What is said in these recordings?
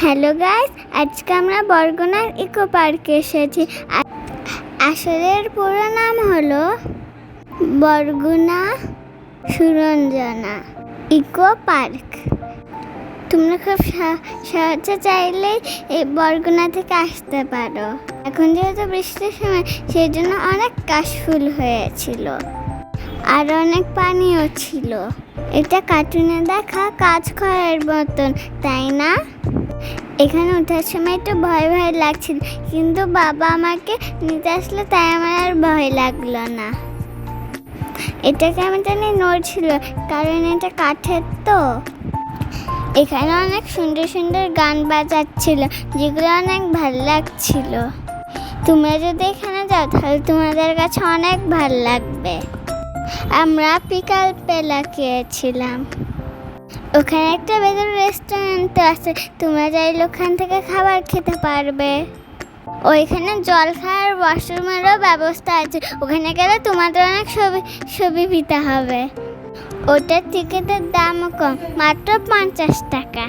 Hello guys, আজকে আমরা বরগুনার ইকো পার্কে এসেছি। আসলে এর পুরো নাম হলো বরগুনা সুরঞ্জনা ইকো পার্ক। তোমরা খুব সহজে চাইলেই এই বরগুনা থেকে আসতে পারো। এখন যেহেতু বৃষ্টির সময়, সেই জন্য অনেক কাশফুল হয়েছিল আর অনেক পানিও ছিল। এটা কার্টুনে দেখা কাঁচঘরের মতন, তাই না? এখানে ওঠার সময় একটু ভয় ভয় লাগছিল, কিন্তু বাবা আমাকে নিতে আসলো, তাই আমার আর ভয় লাগলো না। এটা কেমন জানি নড়ছিল, কারণ এটা কাঠের তো। এখানে অনেক সুন্দর সুন্দর গান বাজাচ্ছিল, যেগুলো অনেক ভালো লাগছিল। তোমরা যদি এখানে যাও তাহলে তোমাদের কাছে অনেক ভালো লাগবে। আমরা বিকাল বেলা গিয়েছিলাম। ওখানে একটা ভেতর রেস্টুরেন্ট আছে, তোমরা চাইলে ওখান থেকে খাবার খেতে পারবে। ওইখানে জল খাওয়ার ওয়াশরুমেরও ব্যবস্থা আছে। ওখানে গেলে তোমাদের অনেক সুবিধা হবে। ওটার টিকিটের দামও কম, মাত্র 50 টাকা।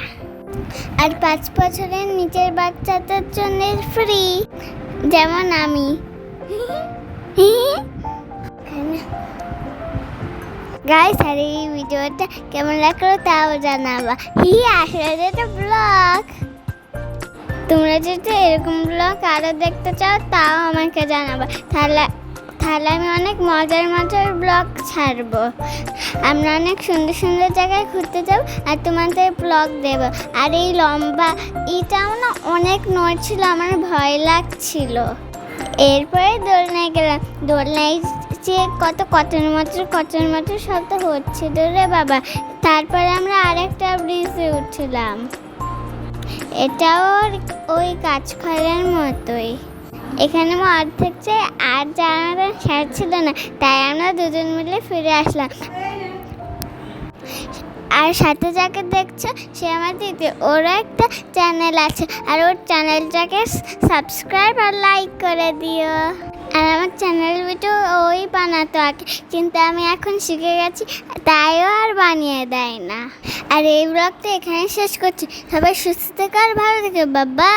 আর 5 বছরের নিচের বাচ্চাদের জন্য ফ্রি, যেমন আমি। গাইস, আর এই ভিডিওটা কেমন লাগলো তাও জানাবা। আসলে এটা ব্লগ। তোমরা যদি এরকম ব্লগ আরো দেখতে চাও তাও আমাকে জানাবা, তাহলে আমি অনেক মজার ব্লগ ছাড়বো। আমরা অনেক সুন্দর সুন্দর জায়গায় ঘুরতে যাব আর তোমাদের ব্লগ দেব। আর এই লম্বা এটাও না অনেক নড়ছিল, আমার ভয় লাগছিল। এরপরে দোলনায় গেলাম। দোলনায় যে কতর মটর শব্দ হচ্ছিল রে বাবা। তারপরে আমরা আরেকটা ব্রিজে উঠলাম, এটাও ওই কাঁচঘরের মতোই। এখানে অর্ধেক চেয়ে আর জানাটা শেষ ছিল না, তাই আমরা দুজন মিলে ফিরে আসলাম। আর সাথে যাকে দেখছো সে আমার দিদি, ওরও একটা চ্যানেল আছে, আর ওর চ্যানেলটাকে সাবস্ক্রাইব আর লাইক করে দিও। আর আমার চ্যানেল ভিডিও ওই বানাতো আগে, কিন্তু আমি এখন শিখে গেছি, তাইও আর বানিয়ে দেয় না। আর এই ব্লগটা এখানে শেষ করছি। সবাই সুস্থ থেকো আর ভালো থেকো, বাবা।